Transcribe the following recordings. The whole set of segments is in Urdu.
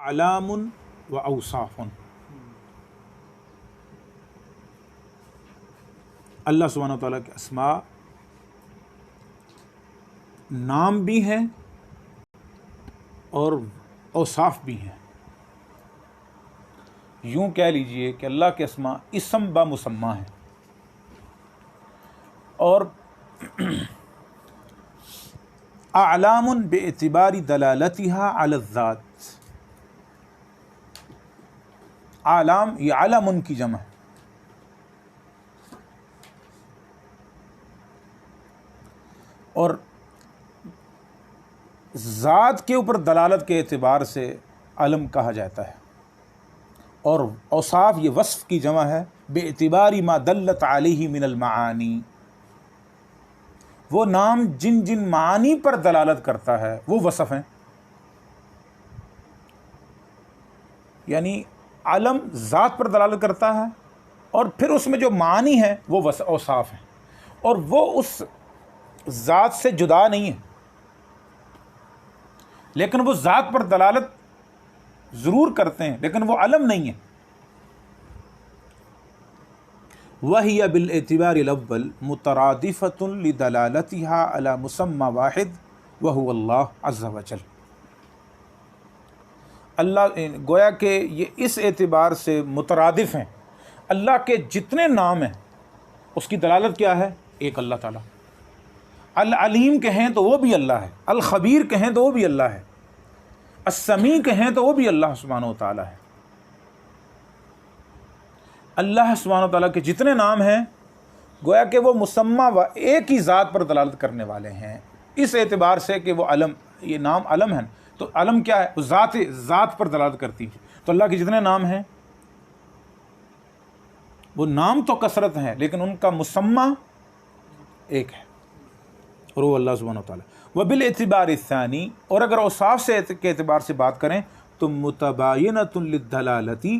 علام و اوصاف، اللہ سبحانہ وتعالیٰ کے اسماء نام بھی ہیں اور اوصاف بھی ہیں۔ یوں کہہ لیجئے کہ اللہ کے اسماء اسم با مسمى ہیں، اور اعلام باعتبار دلالتها على الذات، اعلام یہ علم کی جمع ہے، اور ذات کے اوپر دلالت کے اعتبار سے علم کہا جاتا ہے، اور اوصاف یہ وصف کی جمع ہے، باعتبار ما دلت علیہ من المعانی، وہ نام جن جن معانی پر دلالت کرتا ہے وہ وصف ہیں۔ یعنی علم ذات پر دلالت کرتا ہے، اور پھر اس میں جو معانی ہیں وہ اوصاف ہیں، اور وہ اس ذات سے جدا نہیں ہے، لیکن وہ ذات پر دلالت ضرور کرتے ہیں، لیکن وہ علم نہیں ہے۔ وَهِيَ بِالْاعْتِبَارِ الْأَوَّلِ مُتَرَادِفَةٌ لِدَلَالَتِهَا عَلَى مُسَمًّى وَاحِدٍ وَهُوَ اللَّهُ عَزَّ وَجَلَّ۔ اللہ گویا کہ یہ اس اعتبار سے مترادف ہیں، اللہ کے جتنے نام ہیں اس کی دلالت کیا ہے؟ ایک اللہ تعالیٰ۔ العلیم کہیں تو وہ بھی اللہ ہے، الخبیر کہیں تو وہ بھی اللہ ہے، السمیع کہیں تو وہ بھی اللہ سبحانہ و تعالیٰ ہے۔ اللہ سبحانہ و تعالیٰ کے جتنے نام ہیں گویا کہ وہ مسمى و ایک ہی ذات پر دلالت کرنے والے ہیں، اس اعتبار سے کہ وہ علم، یہ نام علم ہیں، تو علم کیا ہے؟ وہ ذات پر دلالت کرتی ہے۔ تو اللہ کے جتنے نام ہیں وہ نام تو کثرت ہیں، لیکن ان کا مسمى ایک ہے، اور وہ اللہ سبحانہ و تعالیٰ۔ وبالاعتبار الثانی، اور اگر اوصاف کے اعتبار سے بات کریں تو متباینۃ لدلالتی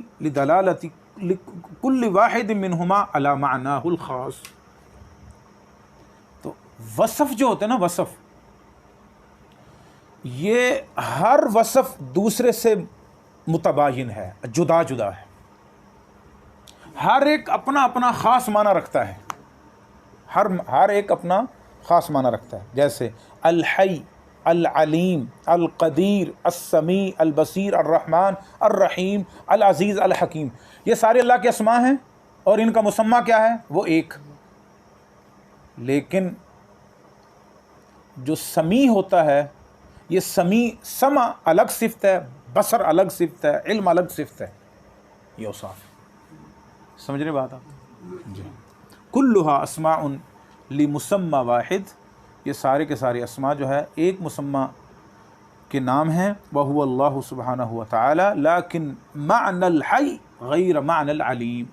کل واحد منہما علی معناہ الخاص، تو وصف جو ہوتے ہیں نا، وصف یہ ہر وصف دوسرے سے متباین ہے، جدا جدا ہے، ہر ایک اپنا اپنا خاص معنی رکھتا ہے، ہر ایک اپنا خاص معنی رکھتا ہے۔ جیسے الحی، العلیم، القدیر، السمیع، البصیر، الرحمن، الرحیم، العزیز، الحکیم، یہ سارے اللہ کے اسماء ہیں، اور ان کا مسمى کیا ہے؟ وہ ایک۔ لیکن جو سمیع ہوتا ہے، یہ سمع الگ صفت ہے، بصر الگ صفت ہے، علم الگ صفت ہے، یہ اوصاف۔ سمجھ رہے بات آپ؟ جی۔ کلھا اسماء لمسمى واحد، یہ سارے کے سارے اسماء جو ہے ایک مسمى کے نام ہیں، وهو اللہ سبحانہ وتعالی، لیکن معنی الحی غیر معنی العلیم،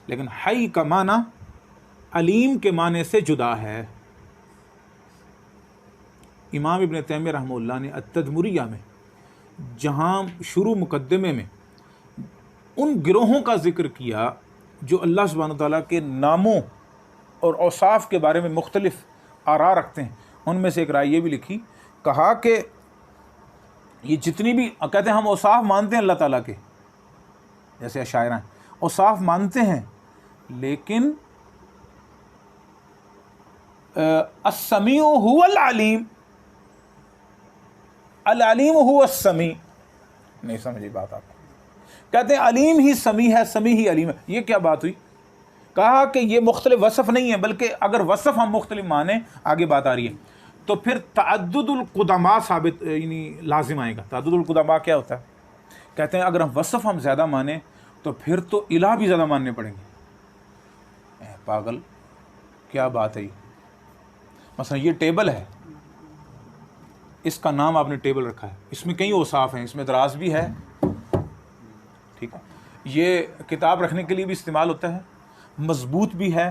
لیکن حی کا معنی علیم کے معنی سے جدا ہے۔ امام ابن تیمیہ رحمہ اللہ نے التدمریہ میں جہاں شروع مقدمے میں ان گروہوں کا ذکر کیا جو اللہ سبحانہ وتعالیٰ کے ناموں اور اوصاف کے بارے میں مختلف آراء رکھتے ہیں، ان میں سے ایک رائے یہ بھی لکھی، کہا کہ یہ جتنی بھی کہتے ہیں ہم اوصاف مانتے ہیں اللہ تعالیٰ کے، جیسے اشاعرہ ہیں، اوصاف مانتے ہیں، لیکن السمیع هو العلیم، العلیم هو السمیع، نہیں سمجھی بات آپ؟ کہتے ہیں علیم ہی سمیع ہے، سمیع ہی علیم ہے، یہ کیا بات ہوئی؟ کہا کہ یہ مختلف وصف نہیں ہے، بلکہ اگر وصف ہم مختلف مانیں، آگے بات آ رہی ہے، تو پھر تعدد القدماء ثابت یعنی لازم آئے گا۔ تعدد القدماء کیا ہوتا ہے؟ کہتے ہیں اگر ہم وصف ہم زیادہ مانیں تو پھر تو الہ بھی زیادہ ماننے پڑیں گے۔ پاگل، کیا بات ہے یہ؟ مثلا یہ ٹیبل ہے، اس کا نام آپ نے ٹیبل رکھا ہے، اس میں کئی اوصاف ہیں، اس میں دراز بھی ہے، ٹھیک ہے، یہ کتاب رکھنے کے لیے بھی استعمال ہوتا ہے، مضبوط بھی ہے،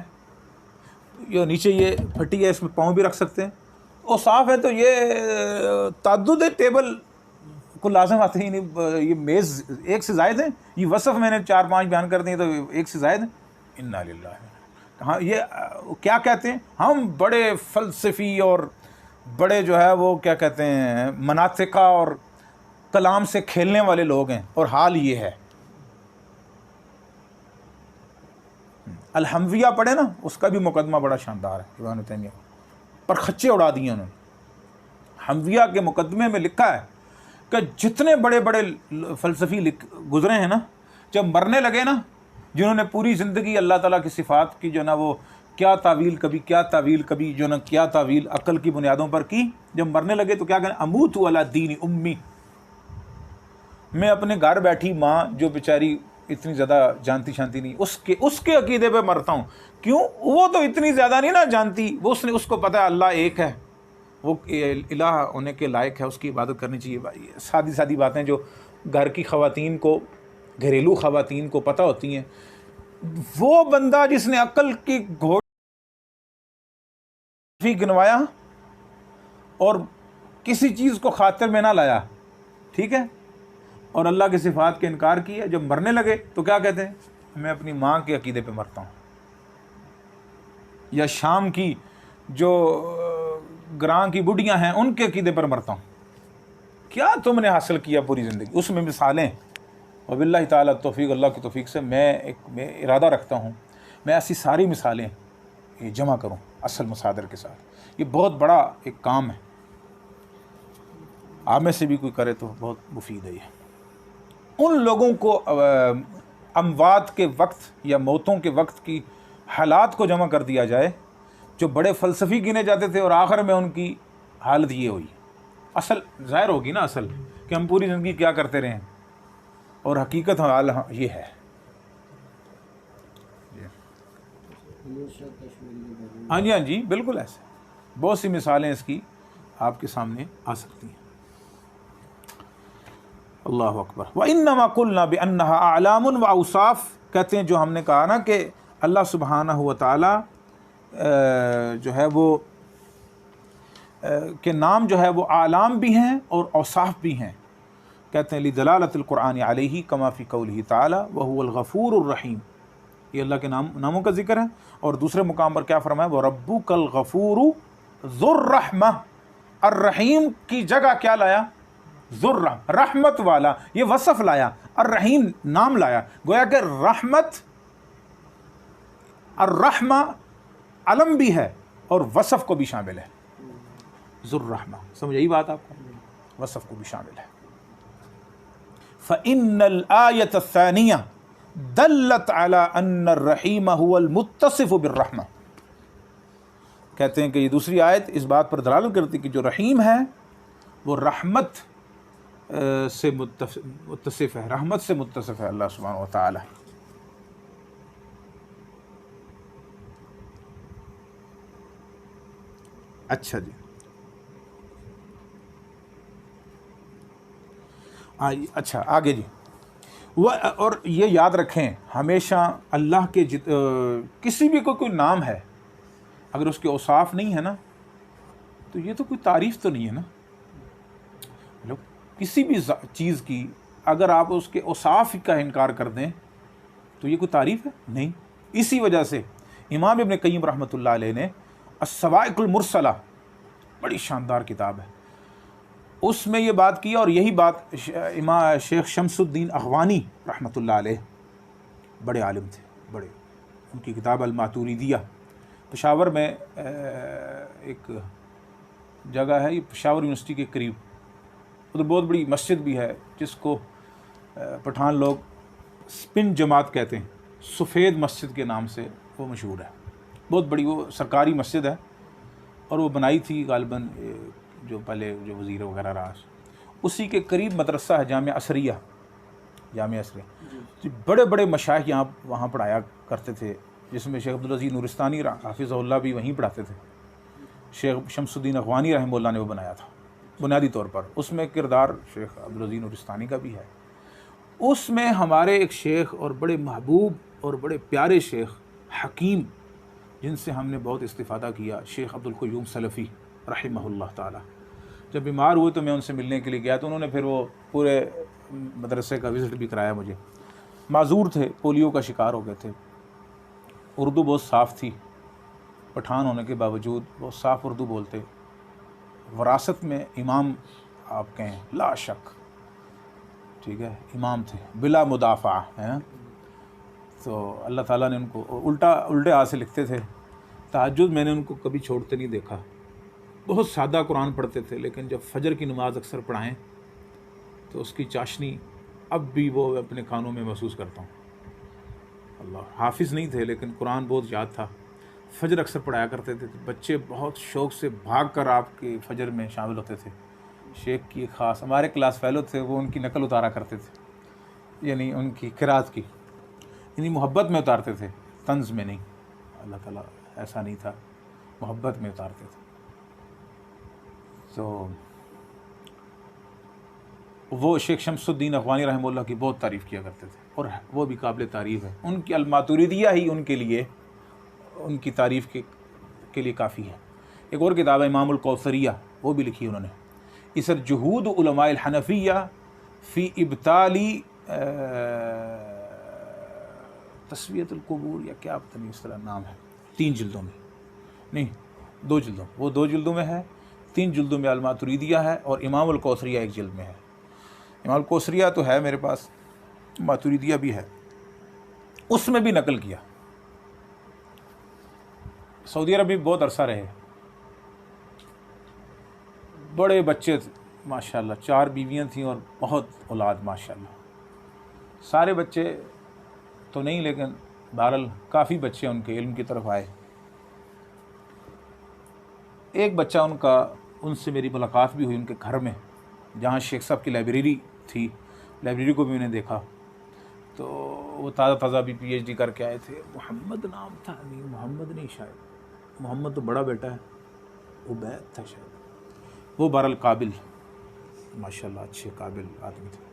یہ نیچے یہ پھٹی ہے، اس میں پاؤں بھی رکھ سکتے ہیں، اوصاف ہے، تو یہ تعدد ٹیبل کو لازم آتے ہی نہیں، یہ میز ایک سے زائد ہیں، یہ وصف میں نے 4-5 بیان کر دیں تو ایک سے زائد ہیں۔ انا للہ، ہاں یہ کیا کہتے ہیں؟ ہم بڑے فلسفی اور بڑے جو ہے وہ کیا کہتے ہیں مناطقہ اور کلام سے کھیلنے والے لوگ ہیں، اور حال یہ ہے۔ الحمویہ پڑھے نا، اس کا بھی مقدمہ بڑا شاندار ہے، ابن تیمیہ پر خچے اڑا دیے انہوں نے۔ حمویہ کے مقدمے میں لکھا ہے کہ جتنے بڑے بڑے فلسفی گزرے ہیں نا، جب مرنے لگے نا، جنہوں نے پوری زندگی اللہ تعالیٰ کی صفات کی جو نا وہ کیا تعویل کبھی کیا تعویل کبھی جو نا کیا تعویل عقل کی بنیادوں پر کی، جب مرنے لگے تو کیا کہنا، اموت علی دین امی، میں اپنے گھر بیٹھی ماں جو بیچاری اتنی زیادہ جانتی شانتی نہیں، اس کے عقیدے پہ مرتا ہوں۔ کیوں؟ وہ تو اتنی زیادہ نہیں نا جانتی، وہ اس کو پتہ ہے اللہ ایک ہے، وہ الہ ہونے کے لائق ہے، اس کی عبادت کرنی چاہیے۔ بھائی سادی سادی باتیں جو گھر کی خواتین کو، گھریلو خواتین کو پتہ ہوتی ہیں، وہ بندہ جس نے عقل کی گھوڑی گنوایا اور کسی چیز کو خاطر میں نہ لایا، ٹھیک ہے، اور اللہ کی صفات کے انکار کیا، جب مرنے لگے تو کیا کہتے ہیں، میں اپنی ماں کے عقیدے پہ مرتا ہوں، یا شام کی جو گراں کی بڈیاں ہیں ان کے عقیدے پر مرتا ہوں۔ کیا تم نے حاصل کیا پوری زندگی؟ اس میں مثالیں، وباللہ تعالیٰ توفیق، اللہ کی توفیق سے میں ارادہ رکھتا ہوں میں ایسی ساری مثالیں جمع کروں اصل مصادر کے ساتھ۔ یہ بہت بڑا ایک کام ہے، آپ میں سے بھی کوئی کرے تو بہت مفید ہے یہ۔ ان لوگوں کو اموات کے وقت یا موتوں کے وقت کی حالات کو جمع کر دیا جائے جو بڑے فلسفی گنے جاتے تھے، اور آخر میں ان کی حالت یہ ہوئی۔ اصل ظاہر ہوگی نا، اصل کہ ہم پوری زندگی کیا کرتے رہے ہیں، اور حقیقت حال یہ ہے۔ ہاں جی، ہاں جی، بالکل ایسے بہت سی مثالیں اس کی آپ کے سامنے آ سکتی ہیں۔ اللہ اکبر۔ وَإِنَّمَا قُلْنَا بِأَنَّهَا أَعْلَامٌ وَأَوْصَافٌ، کہتے ہیں جو ہم نے کہا نا کہ اللہ سبحانہ و تعالیٰ جو ہے وہ کے نام جو ہے وہ اعلام بھی ہیں اور اوصاف بھی ہیں، کہتے ہیں لِدَلَالَةِ الْقُرْآنِ عَلَيْهِ كَمَا فِي قَوْلِهِ تَعَالَى وَهُوَ الْغَفُورُ الرَّحِيمُ، یہ اللہ کے ناموں کا ذکر ہے۔ اور دوسرے مقام پر کیا فرمایا، وَرَبُّكَ الْغَفُورُ ذُو الرَّحْمَةِ، الرحیم کی جگہ کیا لایا، ذو الرحمہ، رحمت والا، یہ وصف لایا، الرحیم نام لایا، گویا کہ رحمت الرحمہ علم بھی ہے اور وصف کو بھی شامل ہے، ذو الرحمہ، سمجھ یہی بات آپ کو، وصف کو بھی شامل ہے۔ فَإِنَّ الْآيَةَ الثَّانِيَةَ دلت علی ان الرحیم هو المتصف بالرحمہ، کہتے ہیں کہ یہ دوسری آیت اس بات پر دلالت کرتی کہ جو رحیم ہے وہ رحمت سے متصف ہے، رحمت سے متصف ہے اللہ سبحانہ و تعالی۔ اچھا جی، اچھا آگے جی، اور یہ یاد رکھیں ہمیشہ اللہ کے کسی بھی کوئی نام ہے اگر اس کے اوصاف نہیں ہے نا تو یہ تو کوئی تعریف تو نہیں ہے نا، کسی بھی چیز کی اگر آپ اس کے اوصاف کا انکار کر دیں تو یہ کوئی تعریف ہے نہیں۔ اسی وجہ سے امام ابن قیم رحمۃ اللہ علیہ نے الصواعق المرسلہ، بڑی شاندار کتاب ہے، اس میں یہ بات کی، اور یہی بات امام شیخ شمس الدین اخوانی رحمۃ اللہ علیہ، بڑے عالم تھے، بڑے، ان کی کتاب الماتوریدیہ، پشاور میں ایک جگہ ہے، یہ پشاور یونیورسٹی کے قریب، ادھر بہت بڑی مسجد بھی ہے جس کو پٹھان لوگ سپن جماعت کہتے ہیں، سفید مسجد کے نام سے وہ مشہور ہے، بہت بڑی وہ سرکاری مسجد ہے، اور وہ بنائی تھی غالباً جو پہلے جو وزیر وغیرہ رہا، اسی کے قریب مدرسہ ہے جامعہ عصریہ، جامعہ عصریہ، بڑے بڑے مشائخ یہاں وہاں پڑھایا کرتے تھے، جس میں شیخ عبدالعزیز نورستانی حافظہ اللہ بھی وہیں پڑھاتے تھے، شیخ شمس الدین اخوانی رحمہ اللہ نے وہ بنایا تھا بنیادی طور پر، اس میں کردار شیخ عبدالعزیز نورستانی کا بھی ہے۔ اس میں ہمارے ایک شیخ اور بڑے محبوب اور بڑے پیارے شیخ حکیم، جن سے ہم نے بہت استفادہ کیا، شیخ عبدالقیوم سلفی رحمہ اللہ تعالی، جب بیمار ہوئے تو میں ان سے ملنے کے لیے گیا تو انہوں نے پھر وہ پورے مدرسے کا وزٹ بھی کرایا مجھے، معذور تھے، پولیو کا شکار ہو گئے تھے، اردو بہت صاف تھی، پٹھان ہونے کے باوجود بہت صاف اردو بولتے، وراثت میں امام آپ کہیں لا شک، ٹھیک ہے، امام تھے بلا مدافع، ہے نا. تو اللہ تعالیٰ نے ان کو الٹے ہاتھ سے لکھتے تھے. تہجد میں نے ان کو کبھی چھوڑتے نہیں دیکھا. بہت سادہ قرآن پڑھتے تھے، لیکن جب فجر کی نماز اکثر پڑھائیں تو اس کی چاشنی اب بھی وہ اپنے کانوں میں محسوس کرتا ہوں. اللہ، حافظ نہیں تھے لیکن قرآن بہت یاد تھا. فجر اکثر پڑھایا کرتے تھے. بچے بہت شوق سے بھاگ کر آپ کے فجر میں شامل ہوتے تھے. شیخ کی ایک خاص، ہمارے کلاس فیلو تھے، وہ ان کی نقل اتارا کرتے تھے، یعنی ان کی قرات کی، یعنی محبت میں اتارتے تھے، طنز میں نہیں. اللہ تعالیٰ ایسا نہیں تھا، محبت میں اتارتے تھے. تو وہ شیخ شمس الدین افغانی رحمہ اللہ کی بہت تعریف کیا کرتے تھے، اور وہ بھی قابل تعریف ہے. ان کی الماتوریدیہ ہی ان کے لیے، ان کی تعریف کے لیے کافی ہے. ایک اور کتاب ہے امام الکوثریہ، وہ بھی لکھی انہوں نے. اسر جہود علماء الحنفیہ فی ابطالی تسویۃ القبور، یا کیا پتہ نہیں اس طرح نام ہے. 3 جلدوں میں، نہیں 2 جلدوں، وہ 2 جلدوں میں ہے. 3 جلدوں میں الماتوریدیہ ہے، اور امام الکوثریہ 1 جلد میں ہے. امام الکوثریہ تو ہے میرے پاس، ماتوریدیہ بھی ہے. اس میں بھی نقل کیا. سعودی عرب میں بہت عرصہ رہے، بڑے بچے تھے ماشاءاللہ. 4 بیویاں تھیں اور بہت اولاد ماشاءاللہ. سارے بچے تو نہیں، لیکن بہرحال کافی بچے ان کے علم کی طرف آئے. ایک بچہ ان کا، ان سے میری ملاقات بھی ہوئی ان کے گھر میں، جہاں شیخ صاحب کی لائبریری تھی. لائبریری کو بھی میں نے دیکھا. تو وہ تازہ تازہ بھی پی ایچ ڈی کر کے آئے تھے. محمد نام تھا، نہیں محمد نہیں، شاید محمد تو بڑا بیٹا ہے، عبید تھا شاید. وہ بہرحال قابل ماشاءاللہ، اچھے قابل آدمی تھے.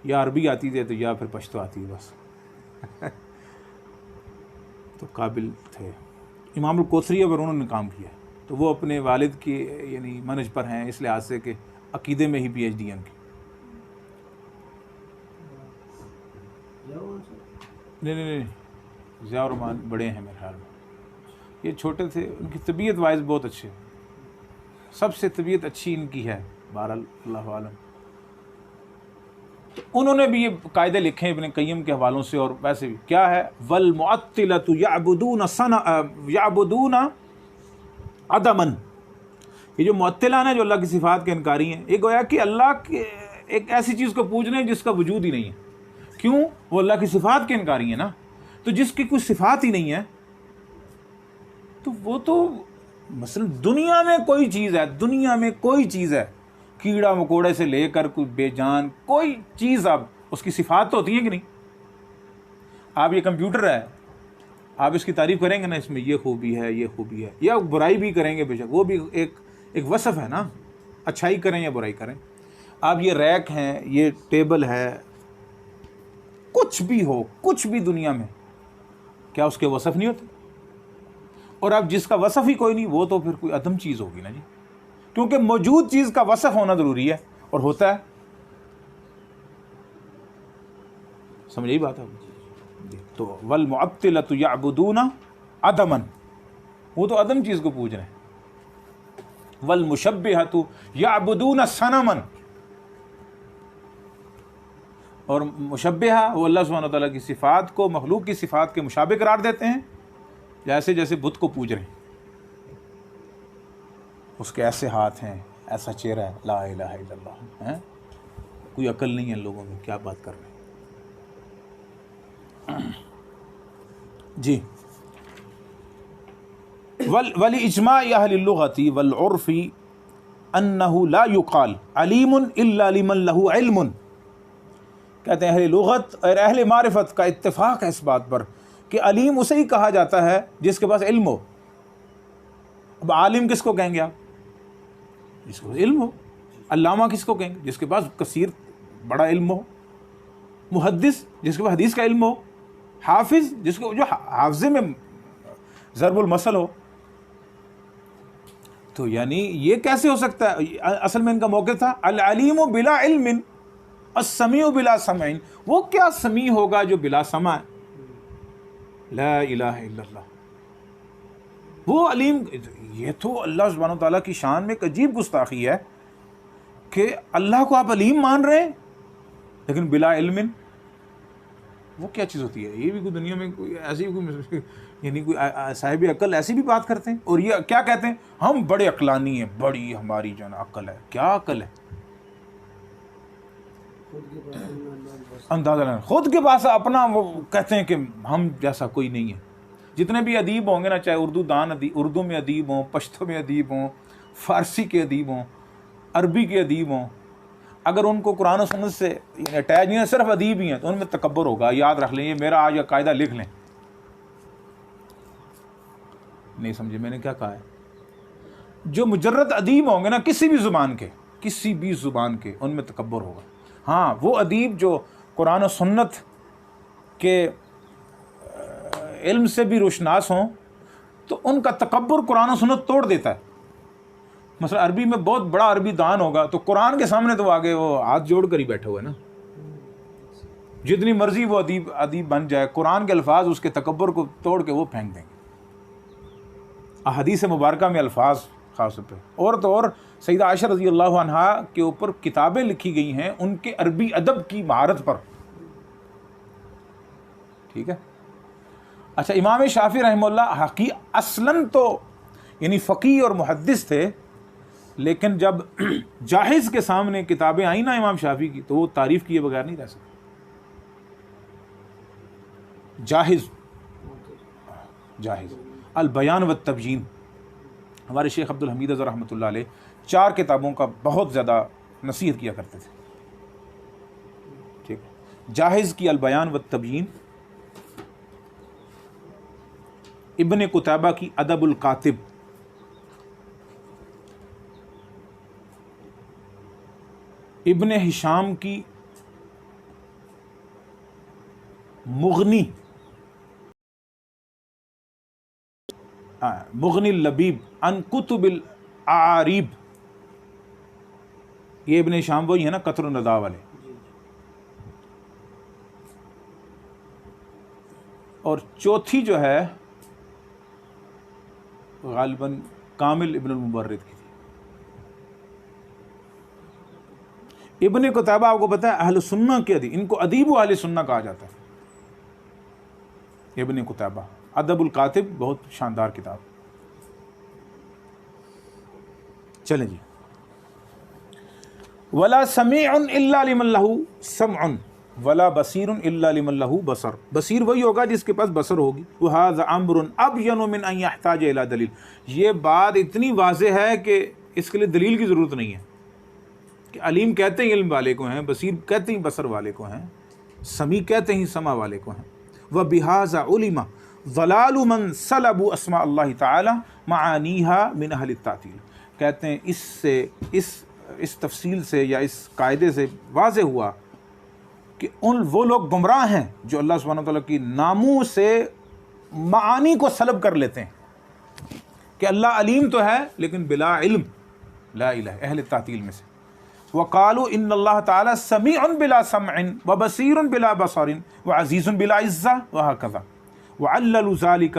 یا عربی آتی تھی تو یا پھر پشتو آتی ہے بس. تو قابل تھے. امام الکوثریہ پر انہوں نے کام کیا. تو وہ اپنے والد کی یعنی منہج پر ہیں، اس لحاظ سے کہ عقیدے میں ہی پی ایچ ڈی ان کی. نہیں ضیاء الرحمان بڑے ہیں میرے خیال میں، یہ چھوٹے تھے. ان کی طبیعت وائز بہت اچھے، سب سے طبیعت اچھی ان کی ہے بہرحال، اللہ عالم. انہوں نے بھی یہ قاعدے لکھے ابن قیم کے حوالوں سے. اور ویسے بھی کیا ہے، والمعطلۃ یعبدون عدما. یہ جو معطلان ہیں، جو اللہ کی صفات کے انکاری ہیں، یہ گویا کہ اللہ کے ایک ایسی چیز کو پوج رہے ہیں جس کا وجود ہی نہیں ہے. کیوں؟ وہ اللہ کی صفات کے انکاری ہیں نا. تو جس کی کوئی صفات ہی نہیں ہے، تو وہ تو مثلا دنیا میں کوئی چیز ہے، دنیا میں کوئی چیز ہے، کیڑا مکوڑے سے لے کر کوئی بے جان کوئی چیز، اب اس کی صفات تو ہوتی ہیں کہ نہیں. آپ یہ کمپیوٹر ہے، آپ اس کی تعریف کریں گے نا، اس میں یہ خوبی ہے، یہ خوبی ہے، یا برائی بھی کریں گے بے شک، وہ بھی ایک وصف ہے نا، اچھائی کریں یا برائی کریں. آپ یہ ریک ہیں، یہ ٹیبل ہے، کچھ بھی ہو، کچھ بھی دنیا میں، کیا اس کے وصف نہیں ہوتے؟ اور اب جس کا وصف ہی کوئی نہیں، وہ تو پھر کوئی عدم چیز ہوگی نا جی. کیونکہ موجود چیز کا وصف ہونا ضروری ہے، اور ہوتا ہے. سمجھ یہی بات ہے. تو والمعطلۃ یعبدون عدما، وہ تو عدم چیز کو پوج رہے ہیں. والمشبہۃ یعبدون صنما، اور مشبہہ وہ اللہ سبحانہ وتعالیٰ کی صفات کو مخلوق کی صفات کے مشابہ قرار دیتے ہیں، جیسے بت کو پوج رہے ہیں. اس کے ایسے ہاتھ ہیں، ایسا چہرہ ہے، لا الہ الا اللہ ہیں. کوئی عقل نہیں ہے ان لوگوں میں، کیا بات کر رہے ہیں جی. ولاجماع اہل اللغۃ والعرف انہ لا یقال علیم الا لمن لہ علم. کہتے ہیں اہل لغت اور اہل معرفت کا اتفاق ہے اس بات پر کہ علیم اسے ہی کہا جاتا ہے جس کے پاس علم ہو. اب عالم کس کو کہیں گے آپ؟ جس کے پاس علم ہو. علامہ کس کو کہیں گے؟ جس کے پاس کثیر بڑا علم ہو. محدث جس کے پاس حدیث کا علم ہو. حافظ جس کو جو حافظے میں ضرب المثل ہو. تو یعنی یہ کیسے ہو سکتا ہے؟ اصل میں ان کا موقع تھا العلیم بلا علم السمیع بلا سمع. وہ کیا سمیع ہوگا جو بلا سمع ہے؟ لا الہ الا اللہ. وہ علیم، یہ تو اللہ سبحانہ و تعالیٰ کی شان میں ایک عجیب گستاخی ہے کہ اللہ کو آپ علیم مان رہے ہیں. لیکن بلا علم وہ کیا چیز ہوتی ہے؟ یہ بھی کوئی دنیا میں کوئی ایسی کوئی یعنی کوئی صاحب عقل ایسی بھی بات کرتے ہیں؟ اور یہ کیا کہتے ہیں؟ ہم بڑے عقلانی ہیں، بڑی ہماری جو ہے نا عقل ہے. کیا عقل ہے؟ اندازہ نہیں. خود کے پاس اپنا وہ کہتے ہیں کہ ہم جیسا کوئی نہیں ہے. جتنے بھی ادیب ہوں گے نا، چاہے اردو میں ادیب ہوں، پشتو میں ادیب ہوں، فارسی کے ادیب ہوں، عربی کے ادیب ہوں، اگر ان کو قرآن و سنت سے اٹیچ نہیں ہے، صرف ادیب ہی ہیں، تو ان میں تکبر ہوگا. یاد رکھ لیں، یہ میرا آج قاعدہ لکھ لیں. نہیں سمجھے میں نے کیا کہا ہے؟ جو مجرد ادیب ہوں گے نا کسی بھی زبان کے ان میں تکبر ہوگا. ہاں وہ ادیب جو قرآن و سنت کے علم سے بھی روشناس ہوں تو ان کا تکبر قرآن و سنت توڑ دیتا ہے. مثلا عربی میں بہت بڑا عربی دان ہوگا تو قرآن کے سامنے تو آگے وہ ہاتھ جوڑ کر ہی بیٹھے ہوئے نا. جتنی مرضی وہ ادیب بن جائے، قرآن کے الفاظ اس کے تکبر کو توڑ کے وہ پھینک دیں گے. احادیث مبارکہ میں الفاظ خاص طور پہ اور تو اور سیدہ عائشہ رضی اللہ عنہا کے اوپر کتابیں لکھی گئی ہیں ان کے عربی ادب کی مہارت پر. ٹھیک ہے. اچھا، امام شافعی رحمہ اللہ اصلاً تو یعنی فقیہ اور محدث تھے، لیکن جب جاحظ کے سامنے کتابیں آئیں نا امام شافعی کی تو وہ تعریف کیے بغیر نہیں رہ سکتے. جاحظ البیان والتبیین، ہمارے شیخ عبد الحمید اظہر رحمۃ اللہ علیہ 4 کتابوں کا بہت زیادہ نصیحت کیا کرتے تھے. ٹھیک ہے. جاحظ کی البیان والتبیین، ابن قتیبہ کی ادب الکاتب، ابن ہشام کی مغنی اللبیب عن کتب الاعاریب، یہ ابن ہشام وہی ہے نا قطر النداء والے. اور چوتھی جو ہے غالباً کامل ابن المبرد کی تھی. ابن قتیبہ آپ کو پتہ ہے اہل سنہ کے ادیب، ان کو ادیب و اہل سنہ کہا جاتا ہے. ابن قتیبہ ادب الکاتب، بہت شاندار کتاب. چلیں جی. ولا سمیع الا لمن له سمع ولا بصیر الا لمن له بصر. بصیر وہی ہوگا جس کے پاس بصر ہوگی. وهذا امر ابین من ان يحتاج الى دلیل. یہ بات اتنی واضح ہے کہ اس کے لیے دلیل کی ضرورت نہیں ہے کہ علیم کہتے ہیں علم والے کو ہیں، بصیر کہتے ہیں بصر والے کو ہیں، سمیع کہتے ہیں سمع والے کو ہیں. وبهذا علم ضلال من سلبوا اسماء اللہ تعالی معانیها من اہل التعطیل. کہتے ہیں اس سے اس تفصیل سے یا اس قاعدے سے واضح ہوا کہ وہ لوگ گمراہ ہیں جو اللہ سبحانہ وتعالیٰ کی ناموں سے معانی کو سلب کر لیتے ہیں کہ اللہ علیم تو ہے لیکن بلا علم. لا الہ، اہل تعطیل میں سے. وقالوا ان اللہ تعالی سمیع بلا سمع وبصیر بلا بصر وعزیز بلا عزہ وہکذا. وعللوا ذلك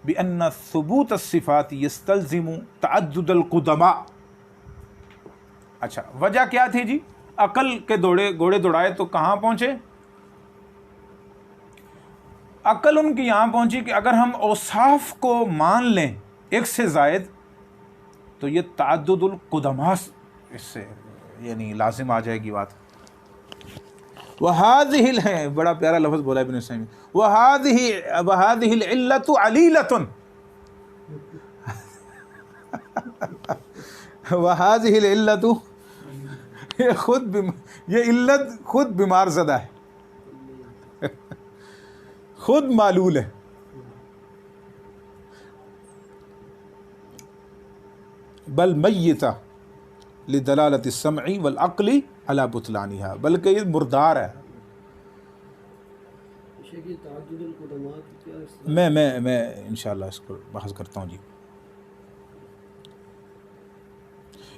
بأن ثبوت الصفات يستلزم تعدد القدماء. اچھا، وجہ کیا تھی جی؟ عقل کے گھوڑے دوڑائے تو کہاں پہنچے؟ عقل ان کی یہاں پہنچی کہ اگر ہم اوصاف کو مان لیں ایک سے زائد تو یہ تعدد القدماء اس سے یعنی لازم آ جائے گی بات. وَهَذِهِ ہے بڑا پیارا لفظ بولا ابن سیمی، وَهَذِهِ الْعِلَّةُ عَلِيلَةٌ. وَهَذِهِ الْعِلَّةُ، یہ علت خود بیمار زدہ ہے، خود معلول ہے. بل میتہ لدلالت السمع والعقل علی بطلانها، بلکہ یہ مردار ہے. میں انشاءاللہ اس کو بحث کرتا ہوں جی.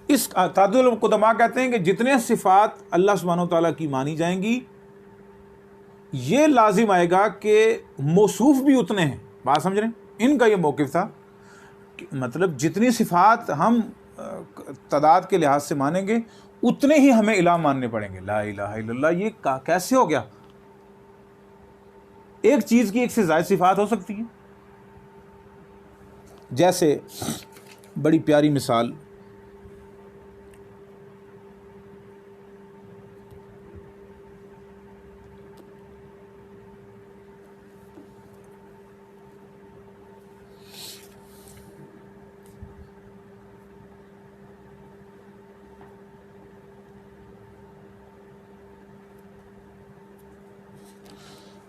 اس تعدد القدماء کہتے ہیں کہ جتنے صفات اللہ سبحانہ و تعالیٰ کی مانی جائیں گی یہ لازم آئے گا کہ موصوف بھی اتنے ہیں. بات سمجھ رہے ہیں؟ ان کا یہ موقف تھا کہ مطلب جتنی صفات ہم تعداد کے لحاظ سے مانیں گے اتنے ہی ہمیں الہ ماننے پڑیں گے. لا الہ الا اللہ یہ کیسے ہو گیا؟ ایک چیز کی ایک سے زائد صفات ہو سکتی ہیں. جیسے بڑی پیاری مثال،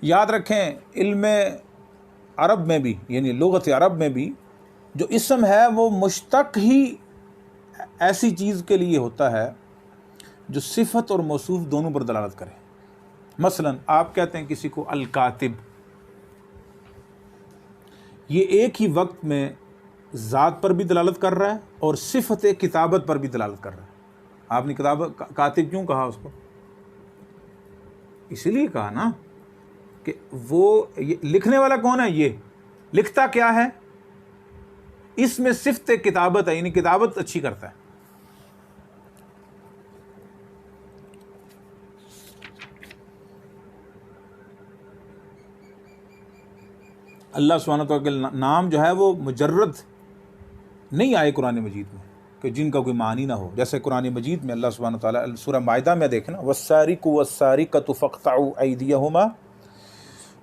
یاد رکھیں علم عرب میں بھی، یعنی لغت عرب میں بھی جو اسم ہے وہ مشتق ہی ایسی چیز کے لیے ہوتا ہے جو صفت اور موصوف دونوں پر دلالت کرے. مثلا آپ کہتے ہیں کسی کو الکاتب، یہ ایک ہی وقت میں ذات پر بھی دلالت کر رہا ہے اور صفت کتابت پر بھی دلالت کر رہا ہے. آپ نے کاتب کیوں کہا اس کو؟ اسی لیے کہا نا کہ وہ لکھنے والا کون ہے، یہ لکھتا کیا ہے، اس میں صفت کتابت ہے، یعنی کتابت اچھی کرتا ہے. اللہ سبحانہ و تعالیٰ کے نام جو ہے وہ مجرد نہیں آئے قرآن مجید میں کہ جن کا کوئی معنی نہ ہو. جیسے قرآن مجید میں اللہ سبحانہ و تعالیٰ سورہ مائدہ میں دیکھنا، وَالسَّارِقُ وَالسَّارِقَةُ فَاقْطَعُوا أَيْدِيَهُمَا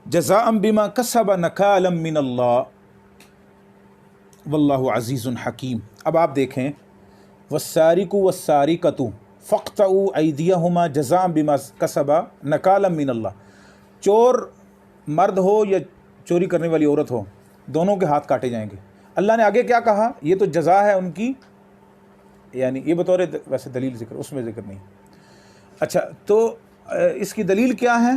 جزاء بما کسب نکالا من اللہ واللہ عزیز حکیم. اب آپ دیکھیں والسارق والسارقۃ فاقطعوا ایدیہما جزاء بما کسبا نکالا من اللہ. چور مرد ہو یا چوری کرنے والی عورت ہو، دونوں کے ہاتھ کاٹے جائیں گے. اللہ نے آگے کیا کہا؟ یہ تو جزا ہے ان کی، یعنی یہ بطور ویسے دلیل ذکر، اس میں ذکر نہیں. اچھا تو اس کی دلیل کیا ہے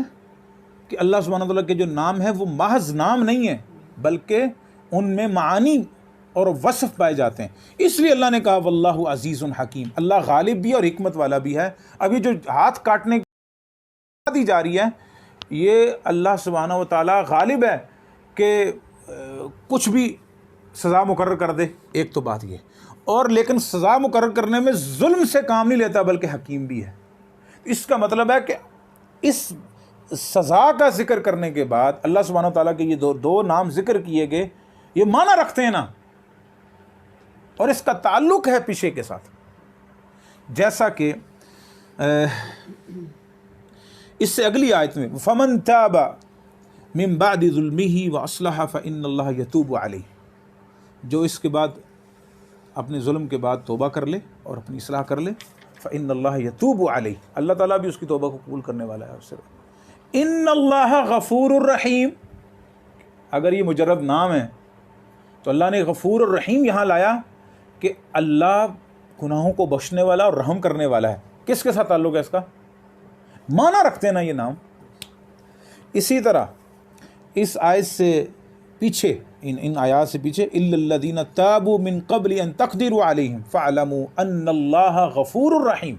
کہ اللہ سبحانہ وتعالیٰ کے جو نام ہے وہ محض نام نہیں ہے بلکہ ان میں معانی اور وصف پائے جاتے ہیں. اس لیے اللہ نے کہا واللہ عزیز حکیم، اللہ غالب بھی اور حکمت والا بھی ہے. اب یہ جو ہاتھ کاٹنے کی دی جا رہی ہے یہ اللہ سبحانہ وتعالیٰ غالب ہے کہ کچھ بھی سزا مقرر کر دے، ایک تو بات یہ، اور لیکن سزا مقرر کرنے میں ظلم سے کام نہیں لیتا بلکہ حکیم بھی ہے. اس کا مطلب ہے کہ اس سزا کا ذکر کرنے کے بعد اللہ سبحانہ وتعالیٰ کے یہ دو نام ذکر کیے گئے، یہ معنی رکھتے ہیں نا، اور اس کا تعلق ہے پیچھے کے ساتھ. جیسا کہ اس سے اگلی آیت میں فَمَن تَابَ مِن بَعْدِ ظُلْمِهِ وَأَصْلَحَ فَإِنَّ اللَّهَ يَتُوبُ عَلَيْهِ، جو اس کے بعد اپنے ظلم کے بعد توبہ کر لے اور اپنی اصلاح کر لے، فَإِنَّ اللَّهَ يَتُوبُ عَلَيْهِ، اللہ تعالیٰ بھی اس کی توبہ کو قبول کرنے والا ہے. اسے ان اللہ غفور الرحیم، اگر یہ مجرد نام ہے تو اللہ نے غفور الرحیم یہاں لایا کہ اللہ گناہوں کو بخشنے والا اور رحم کرنے والا ہے. کس کے ساتھ تعلق ہے اس کا؟ معنی رکھتے ہیں نا یہ نام. اسی طرح اس آیت سے پیچھے، ان آیات سے پیچھے الا الذین تابوا من قبل ان تقدروا علیہم فاعلموا ان اللہ غفور الرحیم،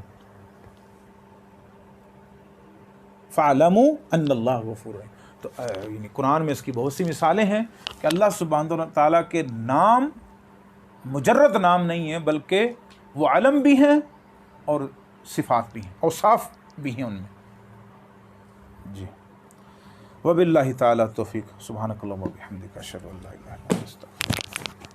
فَعْلَمُوا أَنَّ اللَّهَ غَفُورٌ رَحِيمٌ. تو یعنی قرآن میں اس کی بہت سی مثالیں ہیں کہ اللہ سبحانہ تعالیٰ کے نام مجرد نام نہیں ہیں بلکہ وہ علم بھی ہیں اور صفات بھی ہیں، اوصاف بھی ہیں ان میں. جی وباللہ تعالیٰ توفیق. سبحانک اللہم و بحمدک اشہد ان لا الہ الا انت استغفرک.